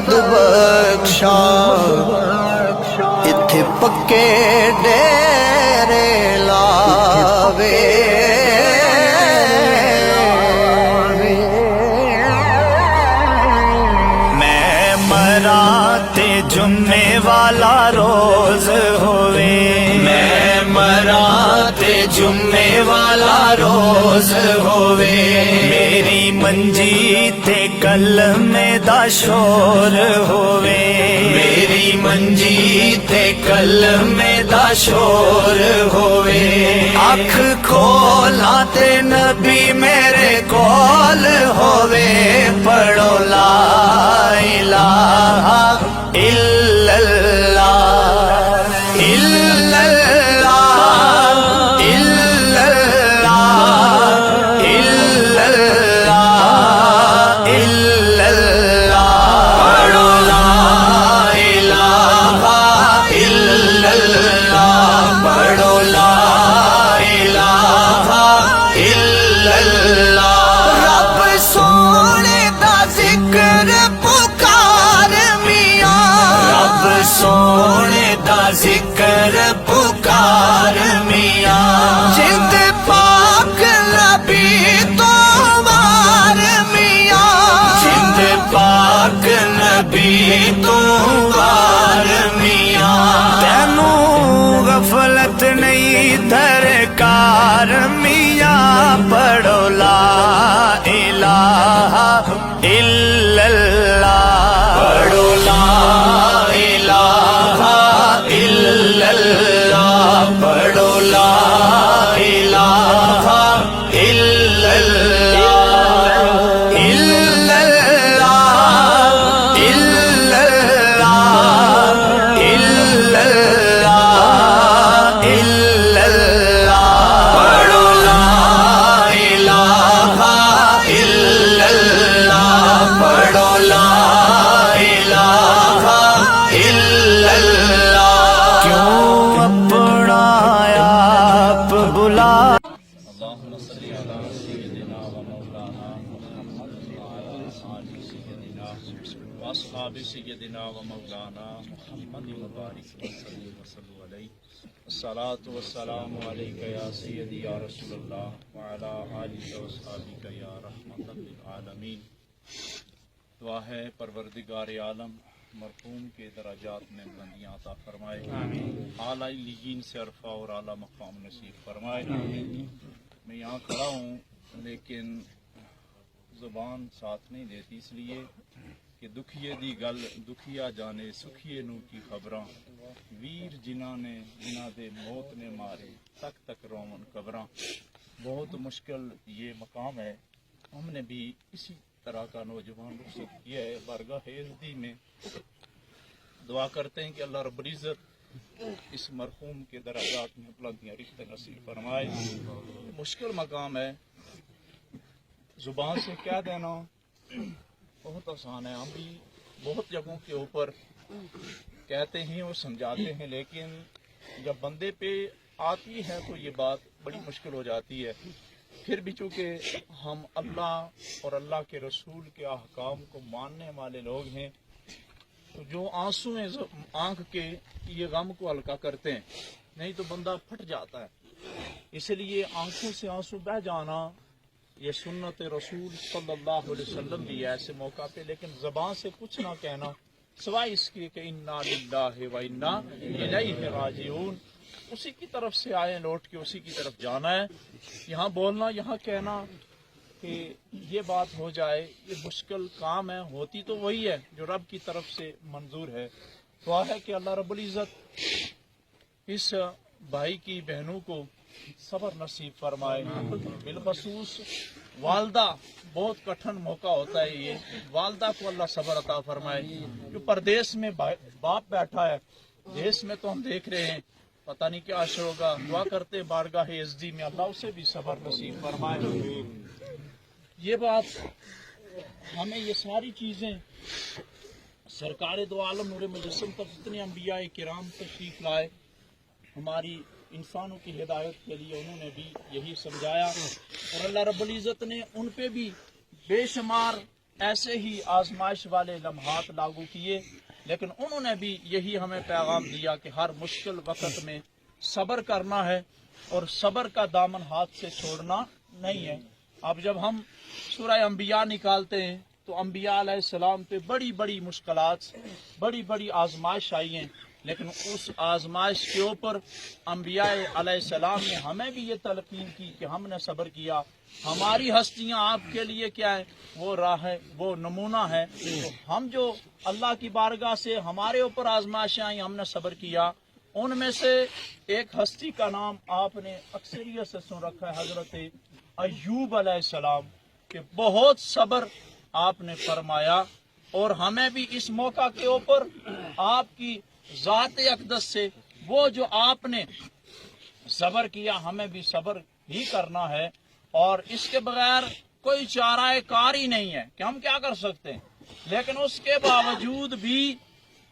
مد بخشا اتھے پکے ڈیرے لاوے میں مراں تے جمعے والا روز ہوئے میں مراں تے جمعے والا روز ہوئے میری منجی تے کلمے دا شور ہوئے میری منجی تے کلمے دا شور ہوئے اکھ کھولا تے نبی میرے کول ہوئے پڑھو لا الہ الا اللہ الا اللہ الا اللہ الا اللہ الا اللہ پڑھو لا الہ الا اللہ پڑھو لا الہ الا اللہ رب سونے دا ذکر پکار میاں رب سونے دا ذکر پکار میاں جند پاک نبی تو وار میاں جند پاک نبی تو وار میاں تینوں غفلت نہیں درکار میاں پڑھو لا الہ الا اللہ پڑھو لا الہ الا اللہ پڑھو لا الہ الا اللہ الا اللہ الا اللہ الا اللہ الا اللہ پڑھو لا الہ الا اللہ پڑھو لا الہ الا اللہ کیوں اپنا آپ بلا اللهم صل على سيدنا ومولانا محمد وعلى آل سيدنا وأصحاب سيدنا ومولانا محمد وبارك وسلم وصلوا عليه الصلاة والسلام عليك يا سيدي يا رسول الله وعلى آلك وأصحابك يا رحمة للعالمين دعا ہے پروردگار عالم مرحوم کے درجات میں بلندیاں عطا فرمائے اعلیٰ علیین سے عرفہ اور اعلیٰ مقام نصیب فرمائے میں یہاں کھڑا ہوں لیکن زبان ساتھ نہیں دیتی اس لیے کہ دکھیے دی گل دکھیا جانے سکھیے نو کی خبراں ویر جنہاں نے جنہاں دے موت نے مارے تک تک رومن قبراں بہت مشکل یہ مقام ہے ہم نے بھی اسی طرح کا نوجوان رخصت کیا ہے بارگاہ عزدی میں دعا کرتے ہیں کہ اللہ رب العزت اس مرحوم کے درجات میں بلندیاں رشتہ نصیب فرمائے مشکل مقام ہے زبان سے کیا دینا بہت آسان ہے ہم بھی بہت جگہوں کے اوپر کہتے ہیں اور سمجھاتے ہیں لیکن جب بندے پہ آتی ہے تو یہ بات بڑی مشکل ہو جاتی ہے پھر بھی چونکہ ہم اللہ اور اللہ کے رسول کے احکام کو ماننے والے لوگ ہیں تو جو آنسو ہیں آنکھ کے یہ غم کو ہلکا کرتے ہیں نہیں تو بندہ پھٹ جاتا ہے اس لیے آنکھوں سے آنسو بہ جانا یہ سنت رسول صلی اللہ علیہ وسلم بھی ہے ایسے موقع پہ لیکن زبان سے کچھ نہ کہنا سوائے اس کے کہ انا للہ و انا الیہ راجعون اسی کی طرف سے آئے لوٹ کے اسی کی طرف جانا ہے یہاں بولنا یہاں کہنا کہ یہ بات ہو جائے یہ مشکل کام ہے ہوتی تو وہی ہے جو رب کی طرف سے منظور ہے دعا ہے کہ اللہ رب العزت اس بھائی کی بہنوں کو صبر نصیب فرمائے بالخصوص والدہ بہت کٹھن موقع ہوتا ہے یہ والدہ کو اللہ صبر عطا فرمائے جو پردیس میں باپ بیٹھا ہے دیس میں تو ہم دیکھ رہے ہیں پتہ نہیں کیا عشر ہوگا دعا کرتے بارگاہ عزدی میں اللہ اسے بھی صبر نصیب فرمائے یہ بات ہمیں یہ ساری چیزیں سرکار دو عالم نور مجسم تک جتنے انبیاء کرام تشریف لائے ہماری انسانوں کی ہدایت کے لیے انہوں نے بھی یہی سمجھایا اور اللہ رب العزت نے ان پہ بھی بے شمار ایسے ہی آزمائش والے لمحات لاگو کیے، لیکن انہوں نے بھی یہی ہمیں پیغام دیا کہ ہر مشکل وقت میں صبر کرنا ہے اور صبر کا دامن ہاتھ سے چھوڑنا نہیں ہے۔ اب جب ہم سورہ انبیاء نکالتے ہیں تو انبیاء علیہ السلام پہ بڑی بڑی مشکلات، بڑی بڑی آزمائش آئی ہیں، لیکن اس آزمائش کے اوپر انبیاء علیہ السلام نے ہمیں بھی یہ تلقین کی کہ ہم نے صبر کیا۔ ہماری ہستیاں آپ کے لیے کیا ہے؟ وہ راہ ہے، وہ نمونہ ہے۔ تو ہم جو اللہ کی بارگاہ سے ہمارے اوپر آزمائشیں آئیں، ہم نے صبر کیا۔ ان میں سے ایک ہستی کا نام آپ نے اکثریت سے سن رکھا ہے، حضرت ایوب علیہ السلام، کہ بہت صبر آپ نے فرمایا، اور ہمیں بھی اس موقع کے اوپر آپ کی ذات اقدس سے وہ جو آپ نے صبر کیا، ہمیں بھی صبر ہی کرنا ہے، اور اس کے بغیر کوئی چارہ کار ہی نہیں ہے کہ ہم کیا کر سکتے ہیں۔ لیکن اس کے باوجود بھی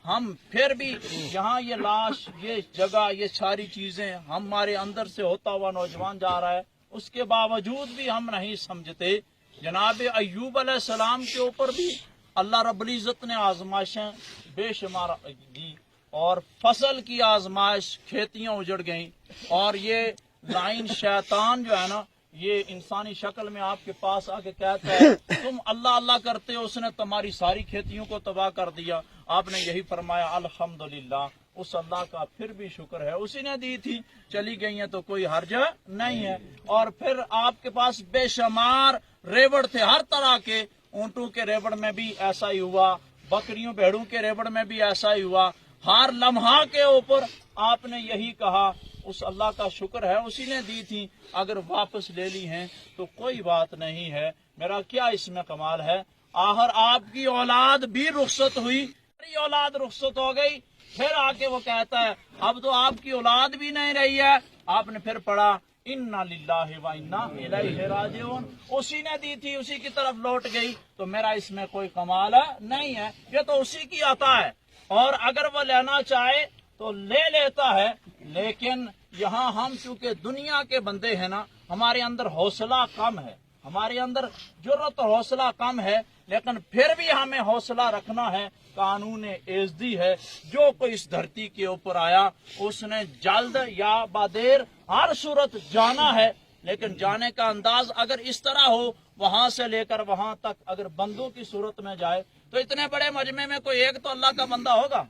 ہم پھر بھی یہاں یہ لاش، یہ جگہ، یہ ساری چیزیں ہمارے اندر سے ہوتا ہوا نوجوان جا رہا ہے، اس کے باوجود بھی ہم نہیں سمجھتے۔ جناب ایوب علیہ السلام کے اوپر بھی اللہ رب العزت نے آزمائشیں بے شمار دی، اور فصل کی آزمائش، کھیتیاں اجڑ گئیں، اور یہ لائن شیطان جو ہے نا، یہ انسانی شکل میں آپ کے پاس آ کے کہتا ہے تم اللہ اللہ کرتے ہو، اس نے تمہاری ساری کھیتیوں کو تباہ کر دیا۔ آپ نے یہی فرمایا الحمدللہ، اس اللہ کا پھر بھی شکر ہے، اسی نے دی تھی، چلی گئی ہیں تو کوئی حرج نہیں ہے۔ اور پھر آپ کے پاس بے شمار ریوڑ تھے، ہر طرح کے، اونٹوں کے ریوڑ میں بھی ایسا ہی ہوا، بکریوں بھیڑوں کے ریوڑ میں بھی ایسا ہی ہوا۔ ہر لمحہ کے اوپر آپ نے یہی کہا اس اللہ کا شکر ہے، اسی نے دی تھی، اگر واپس لے لی ہیں تو کوئی بات نہیں ہے، میرا کیا اس میں کمال ہے۔ آخر آپ کی اولاد بھی رخصت ہوئی، میری اولاد رخصت ہو گئی، پھر آ کے وہ کہتا ہے اب تو آپ کی اولاد بھی نہیں رہی ہے۔ آپ نے پھر پڑھا انا للہ و انا الیہ راجعون، اسی نے دی تھی، اسی کی طرف لوٹ گئی، تو میرا اس میں کوئی کمال نہیں ہے، یہ تو اسی کی عطا ہے، اور اگر وہ لینا چاہے تو لے لیتا ہے۔ لیکن یہاں ہم چونکہ دنیا کے بندے ہیں نا، ہمارے اندر حوصلہ کم ہے، ہمارے اندر جرت اور حوصلہ کم ہے، لیکن پھر بھی ہمیں حوصلہ رکھنا ہے۔ قانون ایزدی ہے، جو کوئی اس دھرتی کے اوپر آیا اس نے جلد یا بادیر ہر صورت جانا ہے، لیکن جانے کا انداز اگر اس طرح ہو، وہاں سے لے کر وہاں تک اگر بندوں کی صورت میں جائے تو اتنے بڑے مجمع میں کوئی ایک تو اللہ کا بندہ ہوگا۔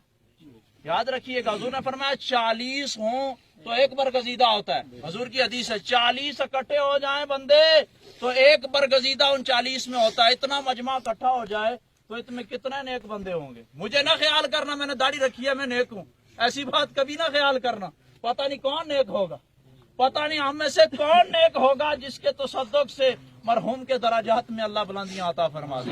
یاد رکھیے گا، حضور نے فرمایا 40 ہوں تو ایک برگزیدہ ہوتا ہے، حضور کی حدیث ہے 40 اکٹھے ہو جائیں بندے تو ایک برگزیدہ ان 40 میں ہوتا ہے۔ اتنا مجمع اکٹھا ہو جائے تو اس میں کتنے نیک بندے ہوں گے؟ مجھے نہ خیال کرنا میں نے داڑھی رکھی ہے میں نیک ہوں، ایسی بات کبھی نہ خیال کرنا، پتہ نہیں کون نیک ہوگا، پتہ نہیں ہم میں سے کون نیک ہوگا جس کے تصدق سے مرحوم کے درجات میں اللہ بلندیاں عطا فرما دے۔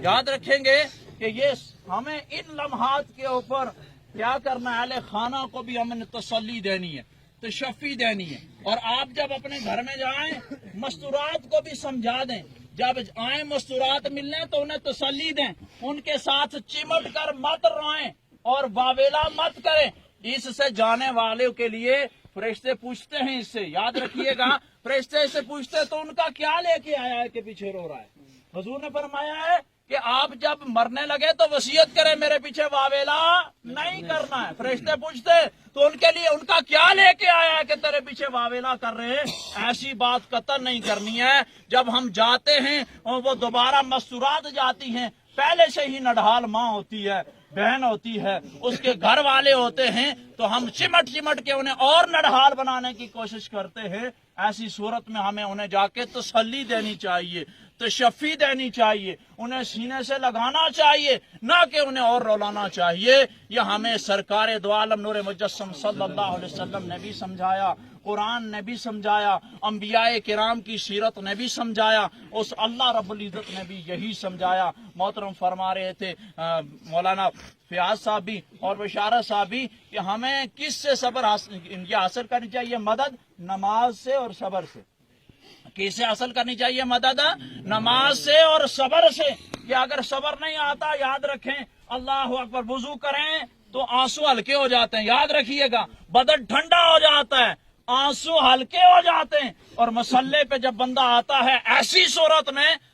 یاد رکھیں گے کہ یہ ہمیں ان لمحات کے اوپر کیا کرنا ہے، اہل خانہ کو بھی ہمیں تسلی دینی ہے، تشفی دینی ہے، اور آپ جب اپنے گھر میں جائیں مستورات کو بھی سمجھا دیں، جب آئیں مستورات ملنے تو انہیں تسلی دیں، ان کے ساتھ چمٹ کر مت روئیں اور واویلا مت کریں۔ اس سے جانے والوں کے لیے فرشتے پوچھتے ہیں، اس سے یاد رکھیے گا، فرشتے سے پوچھتے تو ان کا کیا لے کے آیا ہے کہ پیچھے رو رہا ہے۔ حضور نے فرمایا ہے کہ آپ جب مرنے لگے تو وصیت کریں میرے پیچھے واویلا نہیں کرنا ہے۔ فرشتے پوچھتے تو ان کے لیے ان کا کیا لے کے آیا ہے کہ تیرے پیچھے واویلا کر رہے ہیں، ایسی بات قطع نہیں کرنی ہے۔ جب ہم جاتے ہیں اور وہ دوبارہ مستورات جاتی ہیں، پہلے سے ہی نڈھال ماں ہوتی ہے، بہن ہوتی ہے، اس کے گھر والے ہوتے ہیں، تو ہم چمٹ چمٹ کے انہیں اور نڈھال بنانے کی کوشش کرتے ہیں۔ ایسی صورت میں ہمیں انہیں جا کے تسلی دینی چاہیے، تشفی دینی چاہیے، انہیں سینے سے لگانا چاہیے، نہ کہ انہیں اور رولانا چاہیے۔ یہ ہمیں سرکار دو عالم نور مجسم صلی اللہ علیہ وسلم نے بھی سمجھایا، قرآن نے بھی سمجھایا، انبیاء کرام کی سیرت نے بھی سمجھایا، اس اللہ رب العزت نے بھی یہی سمجھایا۔ محترم فرما رہے تھے مولانا فیاض صاحب بھی اور بشارت صاحب بھی کہ ہمیں کس سے صبر حاصل کرنی چاہیے؟ مدد نماز سے اور صبر سے۔ کیسے حاصل کرنی چاہیے مدد؟ نماز سے اور صبر سے۔ کہ اگر صبر نہیں آتا، یاد رکھیں اللہ اکبر، وضو کریں تو آنسو ہلکے ہو جاتے ہیں، یاد رکھیے گا، بدن ٹھنڈا ہو جاتا ہے، آنسو ہلکے ہو جاتے ہیں، اور مسلح پہ جب بندہ آتا ہے ایسی صورت میں